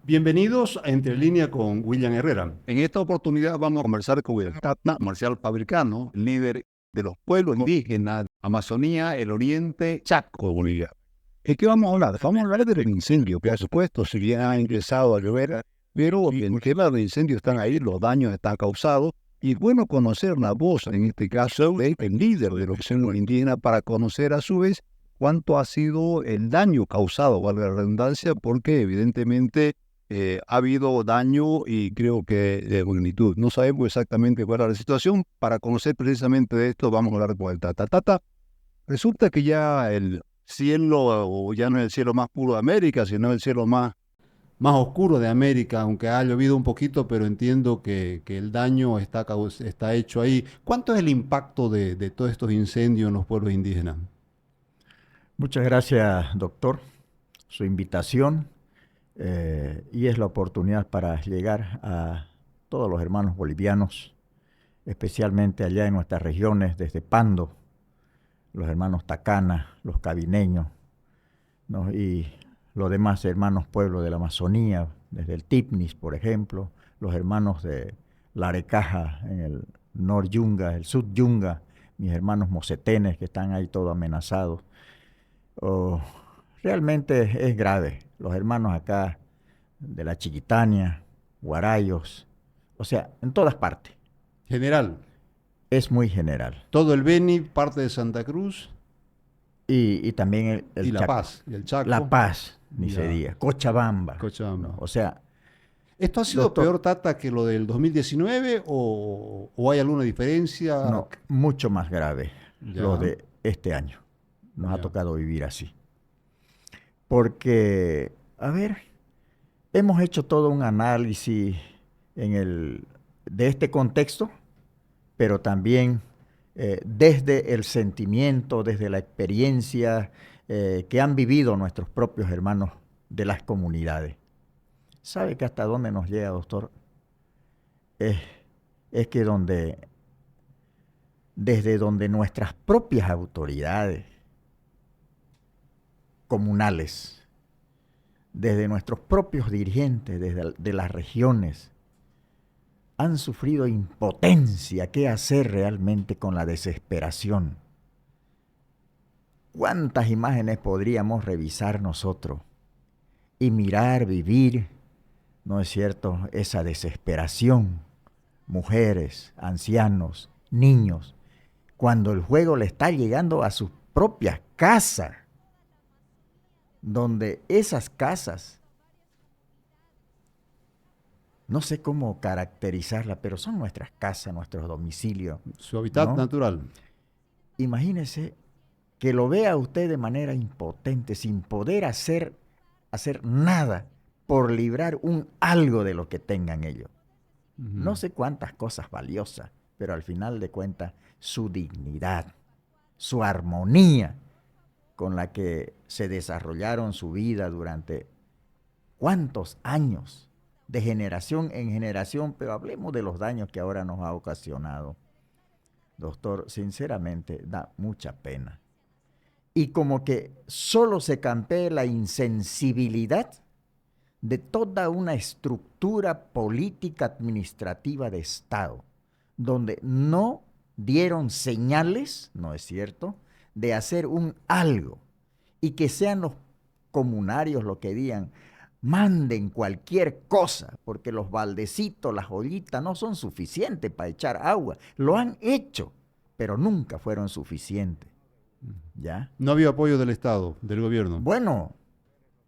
Bienvenidos a Entre Línea con William Herrera. En esta oportunidad vamos a conversar con el Tata Marcial Fabricano, líder de los pueblos indígenas, Amazonía, el Oriente, Chaco, Bolivia. ¿De qué vamos a hablar? Vamos a hablar del incendio, por supuesto, si bien ha ingresado a llover, pero el tema del incendio están ahí, los daños están causados, y es bueno conocer la voz, en este caso, del líder de los pueblos indígenas, para conocer a su vez cuánto ha sido el daño causado, valga la redundancia, porque evidentemente ha habido daño y creo que de magnitud. No sabemos exactamente cuál es la situación. Para conocer precisamente de esto, vamos a hablar con el Tata. Tata, resulta que ya el cielo, o ya no es el cielo más puro de América, sino el cielo Más oscuro de América, aunque ha llovido un poquito, pero entiendo que el daño está hecho ahí. ¿Cuánto es el impacto de todos estos incendios en los pueblos indígenas? Muchas gracias, doctor, su invitación y es la oportunidad para llegar a todos los hermanos bolivianos, especialmente allá en nuestras regiones, desde Pando, los hermanos Tacana, los cabineños, ¿no? Y los demás hermanos pueblos de la Amazonía, desde el Tipnis, por ejemplo, los hermanos de Larecaja en el Nor Yunga, el Sud Yunga, mis hermanos mocetenes que están ahí todos amenazados. Oh, realmente es grave. Los hermanos acá de la Chiquitania, Guarayos, o sea, en todas partes. General, Es muy general. todo el Beni, parte de Santa Cruz Y también y el La Chaco. Paz, y el Chaco. La Paz, ni se Ya, diga. Cochabamba. Cochabamba. ¿No? O sea, ¿Esto ha sido doctor, peor, Tata, que lo del 2019 o hay alguna diferencia? no, mucho más grave lo Ya, de este año. Nos ha ya. tocado vivir así. Porque, a ver, hemos hecho todo un análisis de este contexto, pero también desde el sentimiento, desde la experiencia que han vivido nuestros propios hermanos de las comunidades. ¿Sabe que hasta dónde nos llega, doctor? Es, es que desde donde nuestras propias autoridades comunales, desde nuestros propios dirigentes, de las regiones, han sufrido impotencia. ¿Qué hacer realmente con la desesperación? ¿Cuántas imágenes podríamos revisar nosotros y mirar, vivir, ¿no es cierto?, esa desesperación? Mujeres, ancianos, niños, cuando el fuego le está llegando a sus propias casas, donde esas casas, no sé cómo caracterizarlas, pero son nuestras casas, nuestros domicilios, Su hábitat ¿no? natural. Imagínese que lo vea usted de manera impotente, sin poder hacer nada por librar algo de lo que tengan ellos. No sé cuántas cosas valiosas, pero al final de cuentas, su dignidad, su armonía con la que se desarrollaron su vida durante cuántos años, de generación en generación, pero hablemos de los daños que ahora nos ha ocasionado. Doctor, sinceramente da mucha pena. Y como que solo se campee la insensibilidad de toda una estructura política administrativa de Estado, donde no dieron señales, ¿no es cierto?, de hacer algo, y que sean los comunarios los que digan, manden cualquier cosa, porque los baldecitos, las ollitas no son suficientes para echar agua. Lo han hecho, pero nunca fueron suficientes. ¿Ya? No había apoyo del Estado, del gobierno. Bueno,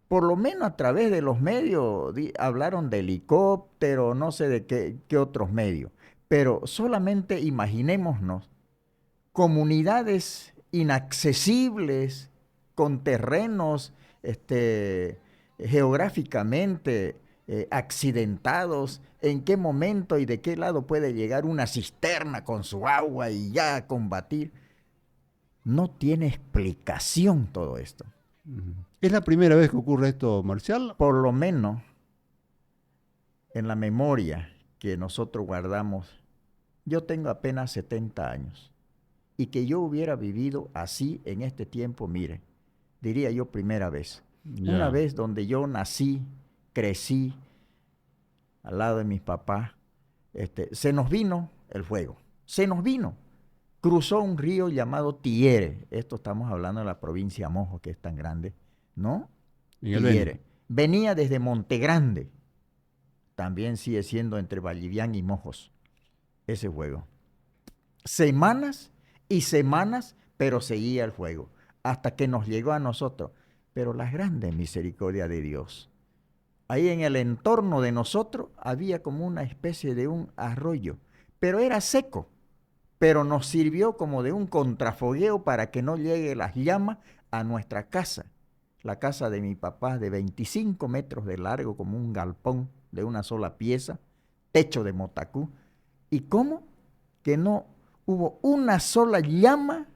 por lo menos a través de los medios hablaron de helicóptero, no sé de qué otros medios, pero solamente imaginémonos comunidades inaccesibles, con terrenos geográficamente accidentados, en qué momento y de qué lado puede llegar una cisterna con su agua y ya combatir. No tiene explicación todo esto. ¿Es la primera vez que ocurre esto, Marcial? Por lo menos en la memoria que nosotros guardamos, yo tengo apenas 70 años. Y que yo hubiera vivido así en este tiempo, diría yo primera vez. Ya. Una vez donde yo nací, crecí al lado de mis papás, se nos vino el fuego. Se nos vino. Cruzó un río llamado Tiere. Esto estamos hablando de la provincia de Mojo, que es tan grande, ¿no? En el Tiere. Beni. Venía desde Monte Grande. También sigue siendo entre Vallivián y Mojos ese fuego. Semanas y semanas, pero seguía el fuego, hasta que nos llegó a nosotros. Pero la grande misericordia de Dios. Ahí en el entorno de nosotros había como una especie de un arroyo, pero era seco, pero nos sirvió como de un contrafogueo para que no llegue las llamas a nuestra casa. La casa de mi papá de 25 metros de largo, como un galpón de una sola pieza, techo de motacú. ¿Y cómo? Que no hubo una sola llama,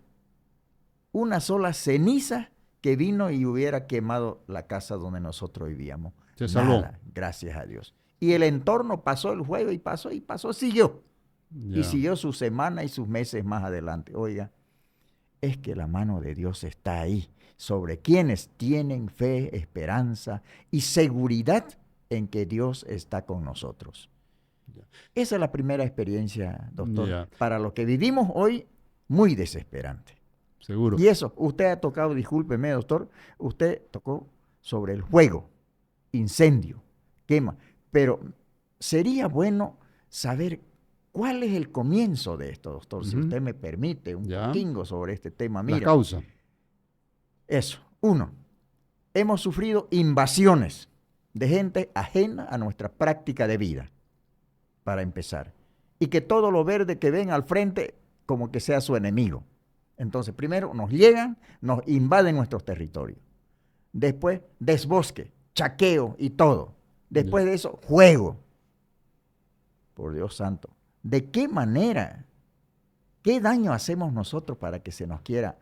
una sola ceniza que vino y hubiera quemado la casa donde nosotros vivíamos. Se salvó. Nada, gracias a Dios. Y el entorno pasó el fuego y pasó, siguió. Ya. Y siguió su semana y sus meses más adelante. Oiga, es que la mano de Dios está ahí, sobre quienes tienen fe, esperanza y seguridad en que Dios está con nosotros. Esa es la primera experiencia, doctor. Ya. Para lo que vivimos hoy, muy desesperante. Seguro. Y eso, usted ha tocado, discúlpeme, doctor, usted tocó sobre el fuego, incendio, quema. Pero sería bueno saber cuál es el comienzo de esto, doctor, si usted me permite un Ya. poquingo sobre este tema. La Mira, causa. eso. Uno, hemos sufrido invasiones de gente ajena a nuestra práctica de vida, para empezar. Y que todo lo verde que ven al frente como que sea su enemigo. Entonces, primero nos llegan, nos invaden nuestros territorios. Después, desbosque, chaqueo y todo. Después de eso, juego. Por Dios santo. ¿De qué manera? ¿Qué daño hacemos nosotros para que se nos quiera,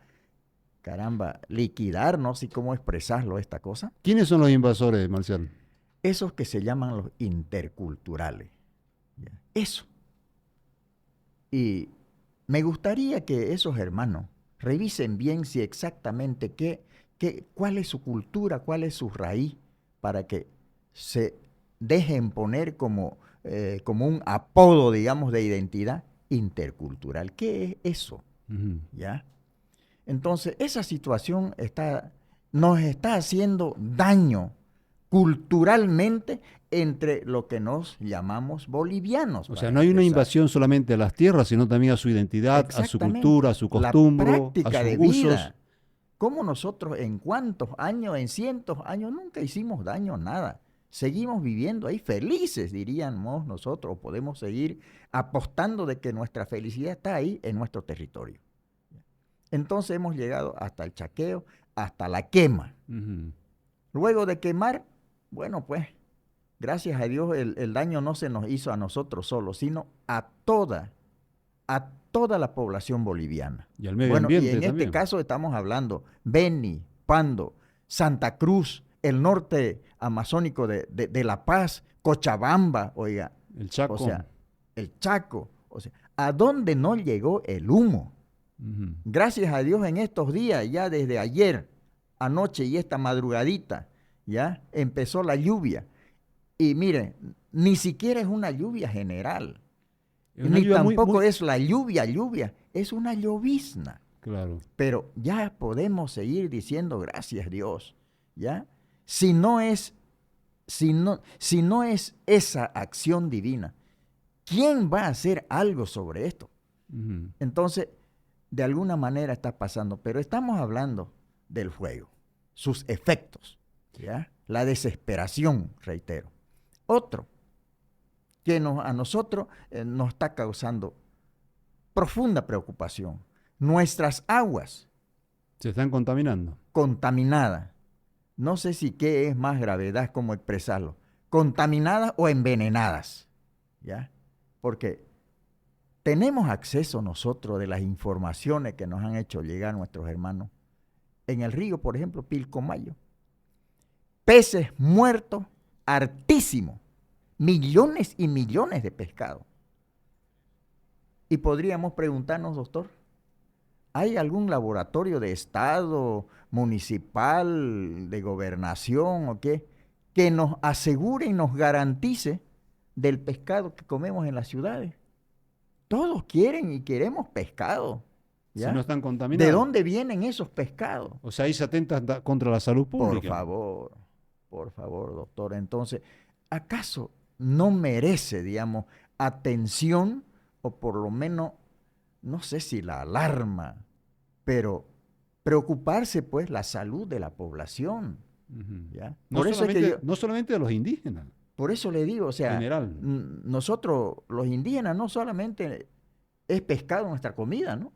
caramba, liquidar? No sé cómo expresarlo esta cosa. ¿Quiénes son los invasores, Marcial? Esos que se llaman los interculturales. Eso. Y me gustaría que esos hermanos revisen bien si exactamente cuál es su cultura, cuál es su raíz, para que se dejen poner como un apodo, digamos, de identidad intercultural. ¿Qué es eso? ¿Ya? Entonces, esa situación nos está haciendo daño culturalmente entre lo que nos llamamos bolivianos. O sea, no hay una invasión solamente a las tierras, sino también a su identidad, a su cultura, a su costumbre, la práctica a sus de usos. vida. ¿Cómo nosotros en cuántos años, en cientos años, nunca hicimos daño, nada? Seguimos viviendo ahí felices, diríamos nosotros, o podemos seguir apostando de que nuestra felicidad está ahí en nuestro territorio. Entonces hemos llegado hasta el chaqueo, hasta la quema. Luego de quemar, bueno, pues, gracias a Dios el daño no se nos hizo a nosotros solos, sino a toda la población boliviana. Y al medio Bueno, ambiente y en también. este caso estamos hablando Beni, Pando, Santa Cruz, el norte amazónico de La Paz, Cochabamba, oiga. El Chaco. O sea, el Chaco. O sea, ¿a dónde no llegó el humo? Gracias a Dios en estos días, ya desde ayer, anoche y esta madrugadita, ya empezó la lluvia. Y miren, ni siquiera es una lluvia general. Ni tampoco es la lluvia, es una llovizna. Claro. Pero ya podemos seguir diciendo gracias Dios, ¿ya? Si no es esa acción divina, ¿quién va a hacer algo sobre esto? Entonces, de alguna manera está pasando, pero estamos hablando del fuego, sus efectos, ¿ya? La desesperación, reitero. Otro que a nosotros nos está causando profunda preocupación. Nuestras aguas. Se están contaminando. Contaminadas. No sé si qué es más gravedad, cómo expresarlo. Contaminadas o envenenadas. ¿Ya? Porque tenemos acceso nosotros de las informaciones que nos han hecho llegar nuestros hermanos. En el río, por ejemplo, Pilcomayo. Peces muertos, hartísimos. Millones y millones de pescados. Y podríamos preguntarnos, doctor, ¿hay algún laboratorio de Estado, municipal, de gobernación o qué, que nos asegure y nos garantice del pescado que comemos en las ciudades. Todos quieren y queremos pescado. ¿Ya? Si no están contaminados. ¿De dónde vienen esos pescados? O sea, ahí se atenta contra la salud pública. Por favor, doctor. Entonces, ¿acaso no merece, digamos, atención o por lo menos, no sé si la alarma, pero preocuparse pues la salud de la población? ¿Ya? No solamente de los indígenas. Por eso le digo, o sea, general. Nosotros los indígenas no solamente es pescado nuestra comida, ¿no?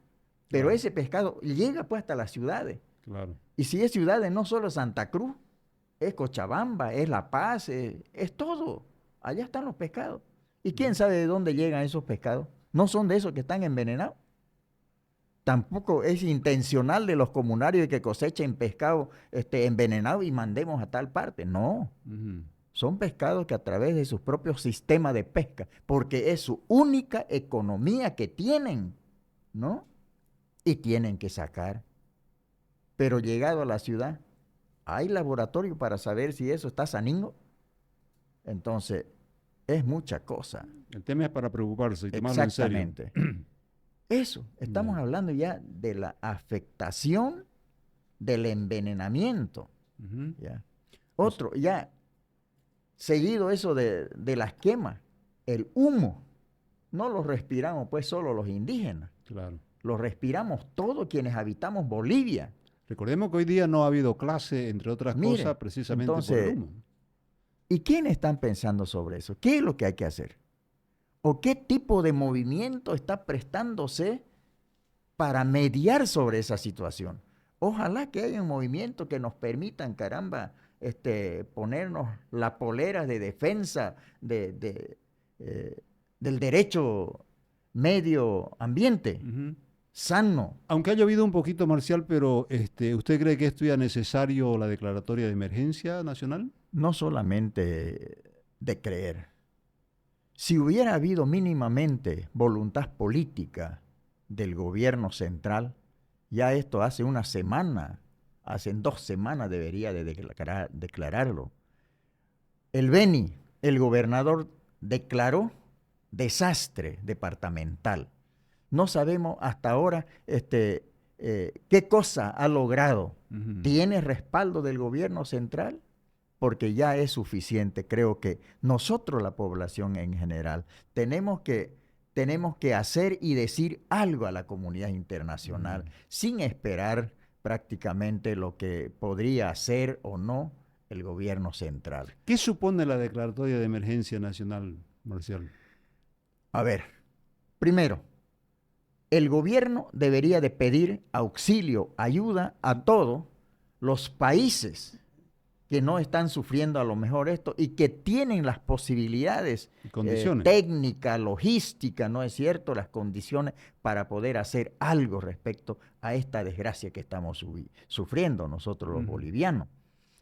Pero ese pescado llega pues hasta las ciudades. Claro. Y si es ciudades, no solo Santa Cruz, es Cochabamba, es La Paz, es todo. Allá están los pescados. ¿Y quién sabe de dónde llegan esos pescados? No son de esos que están envenenados. Tampoco es intencional de los comunarios que cosechen pescado envenenado y mandemos a tal parte. No. Son pescados que a través de sus propios sistemas de pesca, porque es su única economía que tienen, ¿no? Y tienen que sacar. Pero llegado a la ciudad, ¿hay laboratorio para saber si eso está saningo? Entonces, es mucha cosa. El tema es para preocuparse y tomarlo en serio. Exactamente. Eso, estamos hablando ya de la afectación del envenenamiento. ¿Ya? Otro, ya, seguido eso de las quemas, el humo, no lo respiramos pues solo los indígenas. Claro. Lo respiramos todos quienes habitamos Bolivia. Recordemos que hoy día no ha habido clase, entre otras cosas, precisamente por el humo. ¿Y quiénes están pensando sobre eso? ¿Qué es lo que hay que hacer? ¿O qué tipo de movimiento está prestándose para mediar sobre esa situación? Ojalá que haya un movimiento que nos permitan, caramba, ponernos la polera de defensa del derecho medio ambiente. Sano. Aunque ha llovido un poquito, Marcial, pero ¿usted cree que esto ya es necesario la declaratoria de emergencia nacional? No solamente de creer. Si hubiera habido mínimamente voluntad política del gobierno central, ya esto hace 2 semanas debería de declararlo. El Beni, el gobernador, declaró desastre departamental. No sabemos hasta ahora qué cosa ha logrado. ¿Tiene respaldo del gobierno central? Porque ya es suficiente. Creo que nosotros, la población en general, tenemos que hacer y decir algo a la comunidad internacional, sin esperar prácticamente lo que podría hacer o no el gobierno central. ¿Qué supone la declaratoria de emergencia nacional, Marcial? A ver, primero, el gobierno debería de pedir auxilio, ayuda a todos los países que no están sufriendo a lo mejor esto y que tienen las posibilidades técnicas, logísticas, ¿no es cierto?, las condiciones para poder hacer algo respecto a esta desgracia que estamos sufriendo nosotros los bolivianos.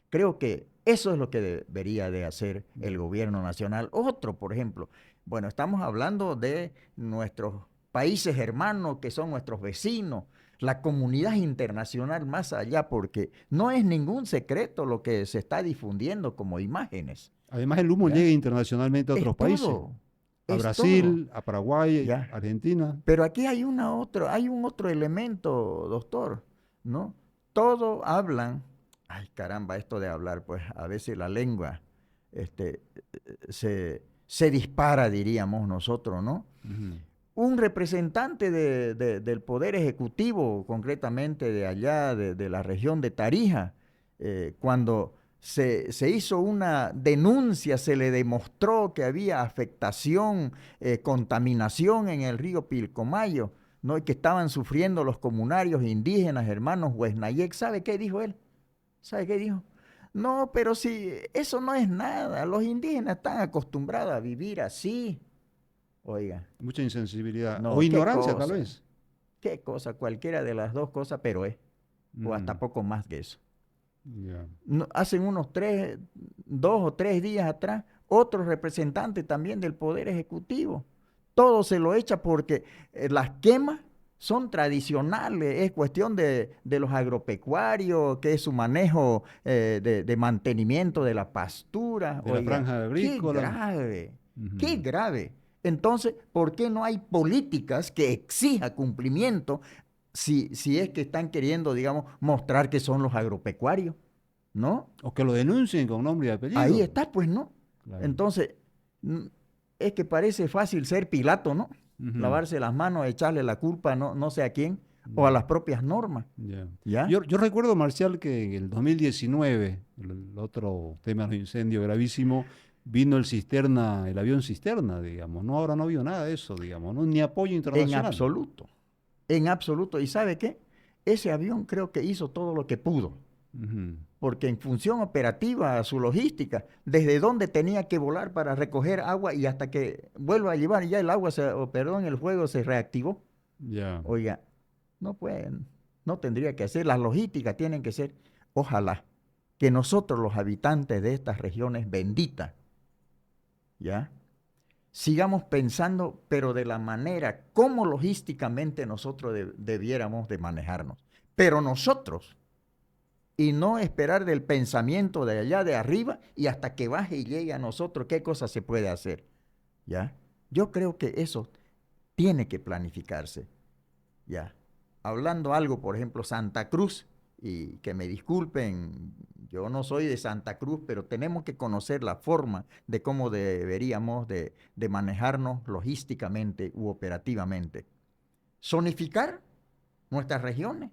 Creo que eso es lo que debería de hacer el gobierno nacional. Otro, por ejemplo, bueno, estamos hablando de nuestros países hermanos que son nuestros vecinos, la comunidad internacional más allá, porque no es ningún secreto lo que se está difundiendo como imágenes. Además, el humo llega internacionalmente a otros países. A Brasil, a Paraguay, a Argentina. Pero aquí hay un otro elemento, doctor, ¿no? Todos hablan, ay caramba, esto de hablar, pues a veces la lengua se dispara, diríamos nosotros, ¿no? Un representante del Poder Ejecutivo, concretamente de allá, de la región de Tarija, cuando se hizo una denuncia, se le demostró que había afectación, contaminación en el río Pilcomayo, ¿no? Y que estaban sufriendo los comunarios indígenas, hermanos Huesnayek. ¿Sabe qué dijo él? ¿Sabe qué dijo? No, pero si eso no es nada, los indígenas están acostumbrados a vivir así. Oiga. Mucha insensibilidad. No, o ignorancia, tal vez. Qué cosa, cualquiera de las dos cosas, pero es. O hasta poco más que eso. No, hacen unos 2 o 3 días atrás, otro representante también del Poder Ejecutivo. Todo se lo echa porque las quemas son tradicionales, es cuestión de los agropecuarios, que es su manejo de mantenimiento de la pastura. De la Oiga, franja agrícola. qué grave. Entonces, ¿por qué no hay políticas que exija cumplimiento si es que están queriendo, digamos, mostrar que son los agropecuarios? ¿No? O que lo denuncien con nombre y apellido. Ahí está, pues, ¿no? Claro. Entonces, es que parece fácil ser Pilato, ¿no? Ujú. Lavarse las manos, echarle la culpa no sé a quién, o a las propias normas. Ya. ¿Ya? Yo recuerdo, Marcial, que en el 2019, el otro tema de los incendios gravísimo, vino el avión cisterna, digamos. No, ahora no vio nada de eso, digamos, ¿no? Ni apoyo En internacional. absoluto. En absoluto. ¿Y sabe qué? Ese avión creo que hizo todo lo que pudo. Ujú. Porque en función operativa, su logística, desde dónde tenía que volar para recoger agua y hasta que vuelva a llevar ya el agua, el fuego se reactivó. Ya. Oiga, no pueden, no tendría que hacer, las logísticas tienen que ser, ojalá, que nosotros los habitantes de estas regiones benditas, ¿ya? Sigamos pensando, pero de la manera como logísticamente nosotros debiéramos de manejarnos. Pero nosotros, y no esperar del pensamiento de allá de arriba y hasta que baje y llegue a nosotros qué cosa se puede hacer, ¿ya? Yo creo que eso tiene que planificarse, ¿ya? Hablando algo, por ejemplo, Santa Cruz, y que me disculpen, yo no soy de Santa Cruz, pero tenemos que conocer la forma de cómo deberíamos de manejarnos logísticamente u operativamente. Zonificar nuestras regiones.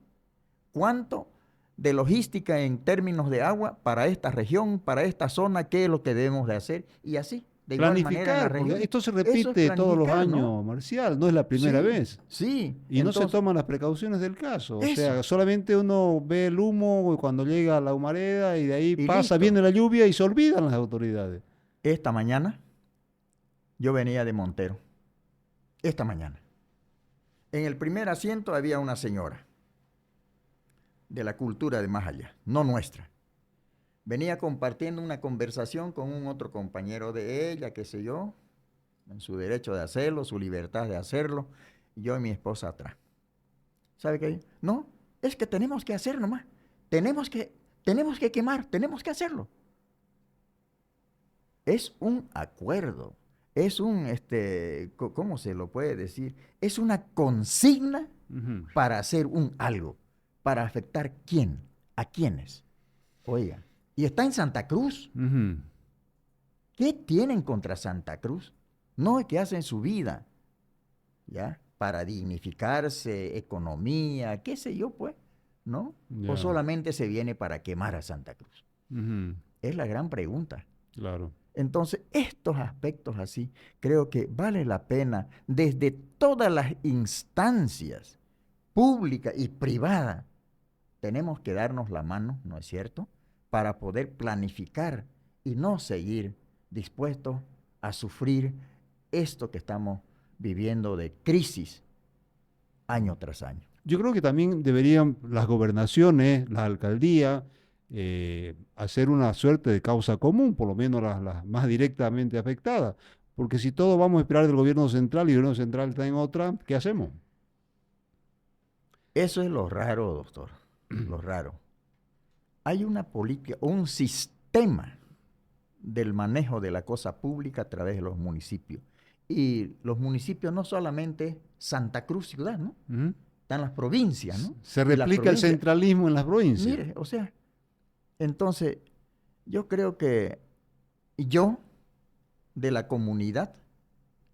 ¿Cuánto de logística en términos de agua para esta región, para esta zona, qué es lo que debemos de hacer? Y así, de igual manera en la Planificar, porque región. esto se Eso es repite todos los planificar, años, ¿no? Marcial, no es la primera Sí, vez. sí. Y no se Entonces, toman las precauciones del caso. O sea, eso. solamente uno ve el humo cuando llega a la humareda y de ahí Y pasa, listo. viene la lluvia y se olvidan las autoridades. Esta mañana yo venía de Montero. Esta mañana. En el primer asiento había una señora de la cultura de más allá, no nuestra. Venía compartiendo una conversación con un otro compañero de ella, qué sé yo, en su derecho de hacerlo, su libertad de hacerlo, y yo y mi esposa atrás. ¿Sabe qué? No, es que tenemos que hacer nomás. Tenemos que quemar, tenemos que hacerlo. Es un acuerdo, es un, ¿cómo se lo puede decir? Es una consigna Ujú. para hacer un algo, para afectar quién, a quiénes. Oiga, y está en Santa Cruz. Ujú. ¿Qué tienen contra Santa Cruz? No es que hacen su vida, ¿ya? Para dignificarse, economía, qué sé yo, pues, ¿no? O Ya. solamente se viene para quemar a Santa Cruz. Ujú. Es la gran pregunta. Claro. Entonces, estos aspectos así, creo que vale la pena desde todas las instancias, públicas y privadas, tenemos que darnos la mano, ¿no es cierto?, para poder planificar y no seguir dispuestos a sufrir esto que estamos viviendo de crisis año tras año. Yo creo que también deberían las gobernaciones, las alcaldías, hacer una suerte de causa común, por lo menos las más directamente afectadas. Porque si todos vamos a esperar del gobierno central y el gobierno central está en otra, ¿qué hacemos? Eso es lo raro, doctor, lo raro. Hay una política, un sistema del manejo de la cosa pública a través de los municipios. Y los municipios no solamente Santa Cruz ciudad, ¿no? Ujú. Están las provincias, ¿no? Se Y las replica el provincias, centralismo en las provincias. mire, o sea, entonces yo creo que yo, de la comunidad,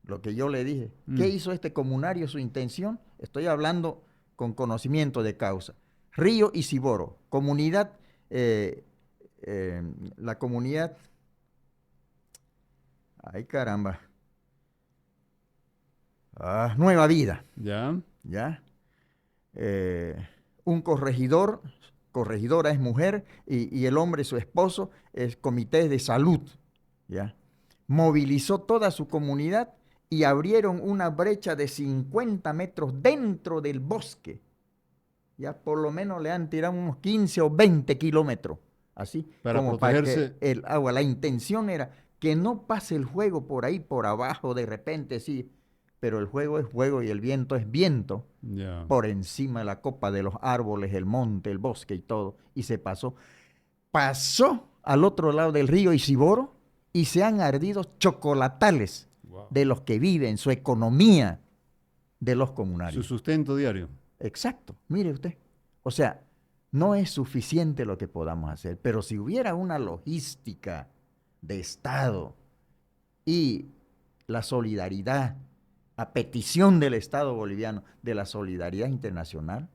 lo que yo le dije, ¿qué Mm. hizo este comunario, su intención? Estoy hablando con conocimiento de causa. Río y Ciboro, comunidad, la comunidad, ay caramba, Nueva Vida, ¿Ya? ¿ya? Un corregidor, corregidora es mujer, y el hombre, su esposo, es comité de salud, ¿ya? Movilizó toda su comunidad y abrieron una brecha de 50 metros dentro del bosque. Ya por lo menos le han tirado unos 15 o 20 kilómetros, así, Para como para protegerse. que el agua, la intención era que no pase el fuego por ahí, por abajo, de repente, sí, pero el fuego es fuego y el viento es viento, Ya. por encima de la copa de los árboles, el monte, el bosque y todo, y se pasó. Pasó al otro lado del río Isiboro y se han ardido chocolatales Wow. de los que viven, su economía de los Su comunarios. sustento diario. Exacto, mire usted. O sea, no es suficiente lo que podamos hacer, pero si hubiera una logística de Estado y la solidaridad, a petición del Estado boliviano, de la solidaridad internacional,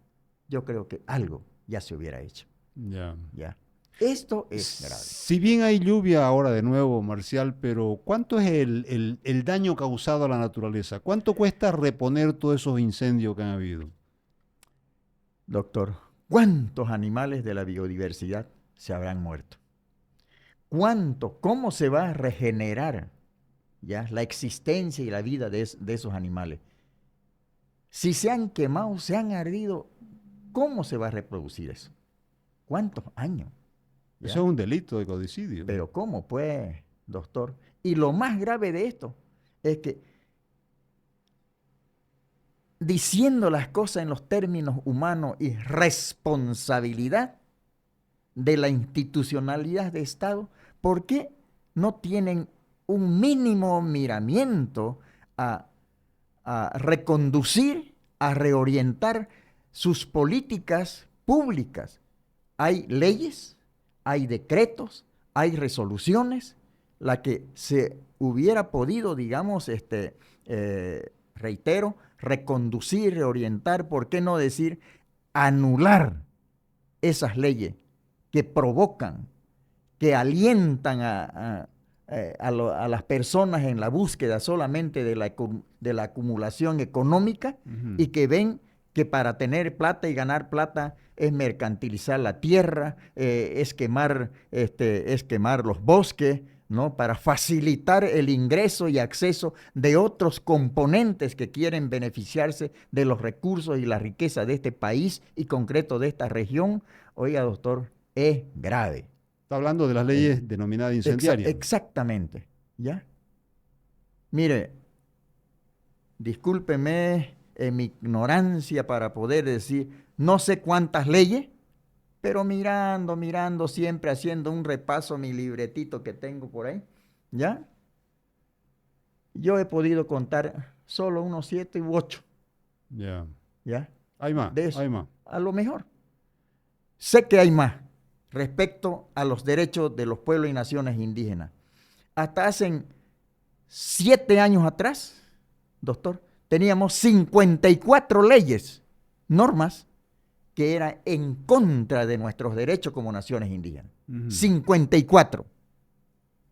yo creo que algo ya se hubiera hecho. Ya. ¿Ya? Esto es grave. Si bien hay lluvia ahora de nuevo, Marcial, pero ¿cuánto es el daño causado a la naturaleza? ¿Cuánto cuesta reponer todos esos incendios que han habido? Doctor, ¿cuántos animales de la biodiversidad se habrán muerto? ¿Cuánto? ¿Cómo se va a regenerar ya la existencia y la vida de esos animales? Si se han quemado, se han ardido, ¿cómo se va a reproducir eso? ¿Cuántos años? ¿Ya? Eso es un delito de codicidio. Pero ¿cómo pues, doctor? Y lo más grave de esto es que diciendo las cosas en los términos humanos y responsabilidad de la institucionalidad de Estado, ¿por qué no tienen un mínimo miramiento a reconducir, a reorientar sus políticas públicas? Hay leyes, hay decretos, hay resoluciones, la que se hubiera podido, digamos, reitero, reconducir, reorientar, ¿por qué no decir anular esas leyes que provocan, que alientan a las personas en la búsqueda solamente de la acumulación económica y que ven que para tener plata y ganar plata es mercantilizar la tierra, es quemar los bosques, ¿no? Para facilitar el ingreso y acceso de otros componentes que quieren beneficiarse de los recursos y la riqueza de este país y concreto de esta región? Oiga, doctor, es grave. Está hablando de las leyes denominadas incendiarias. Exactamente, ¿ya? Mire, discúlpeme en mi ignorancia para poder decir no sé cuántas leyes, pero mirando, siempre haciendo un repaso a mi libretito que tengo por ahí, ¿ya? Yo he podido contar solo unos 7 u 8, Ya. ¿ya? Hay más, De eso, hay más. a lo mejor. Sé que hay más respecto a los derechos de los pueblos y naciones indígenas. Hasta hace 7 años atrás, doctor, teníamos 54 leyes, normas, que eran en contra de nuestros derechos como naciones indígenas. 54.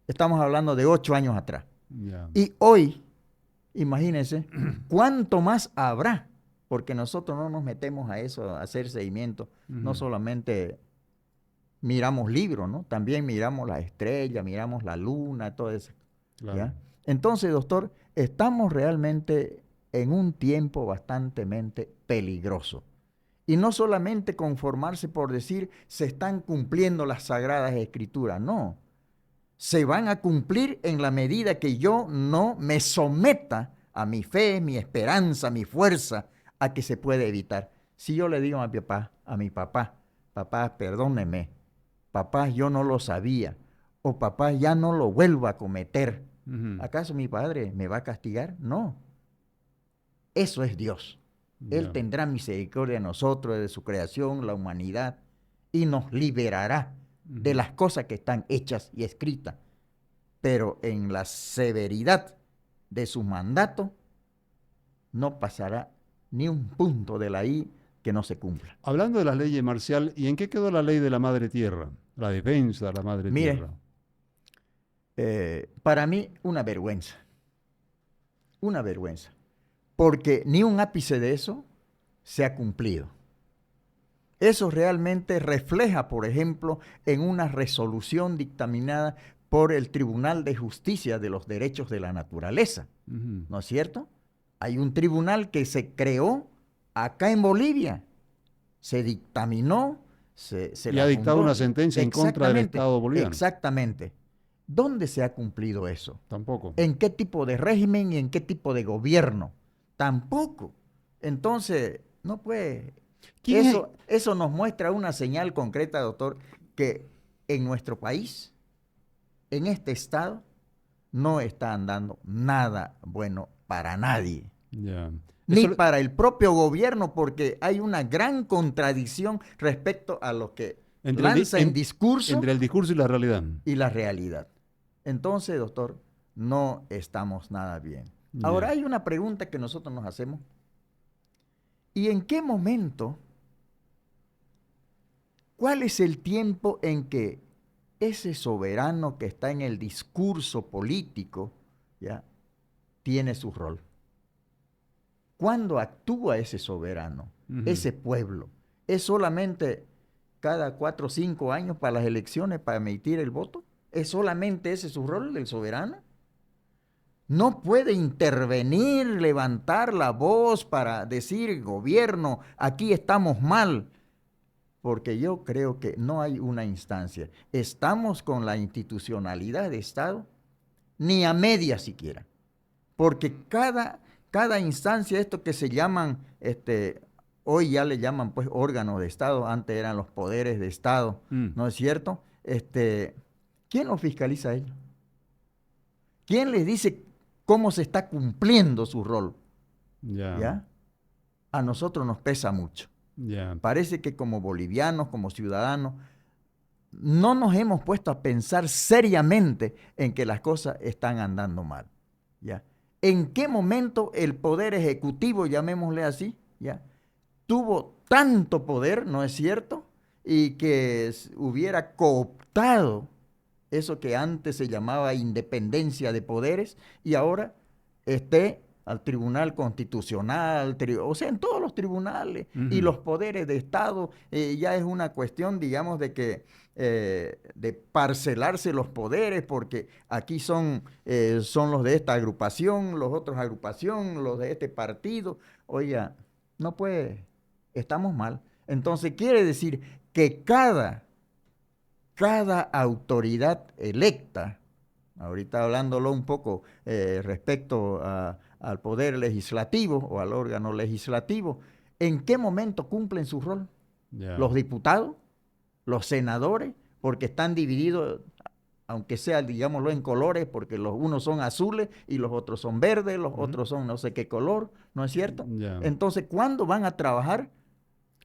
Estamos hablando de 8 años atrás. Ya. Y hoy, imagínense, ¿cuánto más habrá? Porque nosotros no nos metemos a eso, a hacer seguimiento. No solamente miramos libros, ¿no? También miramos la estrella, miramos la luna, todo eso. Claro. ¿Ya? Entonces, doctor, estamos realmente en un tiempo bastante peligroso. Y no solamente conformarse por decir se están cumpliendo las sagradas escrituras, no. Se van a cumplir en la medida que yo no me someta a mi fe, mi esperanza, mi fuerza, a que se puede evitar. Si yo le digo a mi papá, papá, perdóneme, papá, yo no lo sabía, o papá, ya no lo vuelvo a cometer, ¿acaso mi padre me va a castigar? No. Eso es Dios. Él tendrá misericordia de nosotros, de su creación, la humanidad, y nos liberará de las cosas que están hechas y escritas. Pero en la severidad de su mandato, no pasará ni un punto de la I que no se cumpla. Hablando de las leyes, Marcial, ¿y en qué quedó la ley de la madre tierra? La defensa de la madre tierra. Para mí, una vergüenza. Una vergüenza. Porque ni un ápice de eso se ha cumplido. Eso realmente refleja, por ejemplo, en una resolución dictaminada por el Tribunal de Justicia de los Derechos de la Naturaleza. ¿No es cierto? Hay un tribunal que se creó acá en Bolivia. Se dictaminó, y ha dictado una sentencia en contra del Estado boliviano. Exactamente. ¿Dónde se ha cumplido eso? Tampoco. ¿En qué tipo de régimen y en qué tipo de gobierno Tampoco. Entonces, no puede. ¿Quién es? Eso nos muestra una señal concreta, doctor, que en nuestro país, en este estado, no está andando nada bueno para nadie. Ya. Ni Eso- para el propio gobierno, porque hay una gran contradicción respecto a lo que entre el di- lanza en discurso entre el discurso y la realidad. y la realidad. Entonces, doctor, no estamos nada bien. Ya. Ahora hay una pregunta que nosotros nos hacemos. ¿Y en qué momento, cuál es el tiempo en que ese soberano que está en el discurso político, ¿ya?, tiene su rol? ¿Cuándo actúa ese soberano, Ujú. ese pueblo? ¿Es solamente cada 4 o 5 años para las elecciones, para emitir el voto? ¿Es solamente ese su rol del soberano? No puede intervenir, levantar la voz para decir, gobierno, aquí estamos mal, porque yo creo que no hay una instancia. Estamos con la institucionalidad de Estado, ni a media siquiera, porque cada instancia, esto que se llaman, hoy ya le llaman pues órganos de Estado, antes eran los poderes de Estado, ¿no es cierto? ¿Quién los fiscaliza a ellos? ¿Quién les dice cómo se está cumpliendo su rol? Ya. ¿Ya? A nosotros nos pesa mucho. Ya. Parece que como bolivianos, como ciudadanos, no nos hemos puesto a pensar seriamente en que las cosas están andando mal. ¿Ya? ¿En qué momento el poder ejecutivo, llamémosle así, ya, tuvo tanto poder, no es cierto? Y que hubiera cooptado eso que antes se llamaba independencia de poderes y ahora esté al Tribunal Constitucional, o sea, en todos los tribunales y Ujú. los poderes de Estado, ya es una cuestión, digamos, de que de parcelarse los poderes, porque aquí son los de esta agrupación, los otros agrupación, los de este partido. Oiga, no puede, estamos mal. Entonces quiere decir que cada autoridad electa, ahorita hablándolo un poco respecto al poder legislativo o al órgano legislativo, ¿en qué momento cumplen su rol? Ya. Los diputados, los senadores, porque están divididos, aunque sea, digámoslo, en colores, porque los unos son azules y los otros son verdes, los otros son no sé qué color, ¿no es cierto? Ya. Entonces, ¿cuándo van a trabajar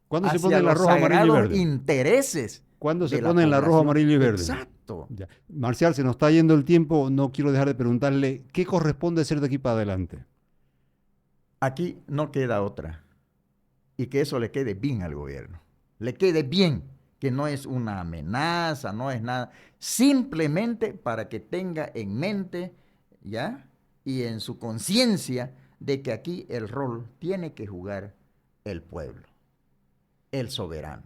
¿Cuándo se hacia pone la los roja, amarillo y sagrados verde? intereses ¿Cuándo se de la pone la roja, población? amarillo y verde? Exacto. Ya. Marcial, se nos está yendo el tiempo. No quiero dejar de preguntarle qué corresponde hacer de aquí para adelante. Aquí no queda otra. Y que eso le quede bien al gobierno. Le quede bien, que no es una amenaza, no es nada. Simplemente para que tenga en mente, ¿ya?, y en su conciencia de que aquí el rol tiene que jugar el pueblo, el soberano.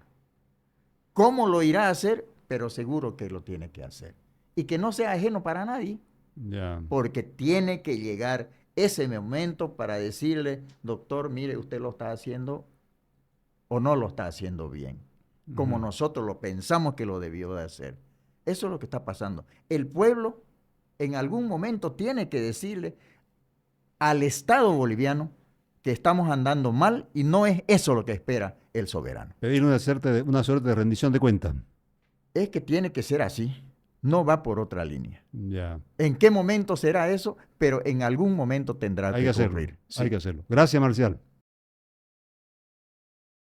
¿Cómo lo irá a hacer? Pero seguro que lo tiene que hacer. Y que no sea ajeno para nadie, Ya. porque tiene que llegar ese momento para decirle, doctor, mire, usted lo está haciendo o no lo está haciendo bien, como Ujú. nosotros lo pensamos que lo debió de hacer. Eso es lo que está pasando. El pueblo en algún momento tiene que decirle al Estado boliviano que estamos andando mal y no es eso lo que espera el soberano. Pedir una suerte de rendición de cuentas. Es que tiene que ser así, no va por otra línea. Ya. ¿En qué momento será eso? Pero en algún momento tendrá Hay que que hacerlo. ocurrir. Hay Sí. que hacerlo. Gracias, Marcial.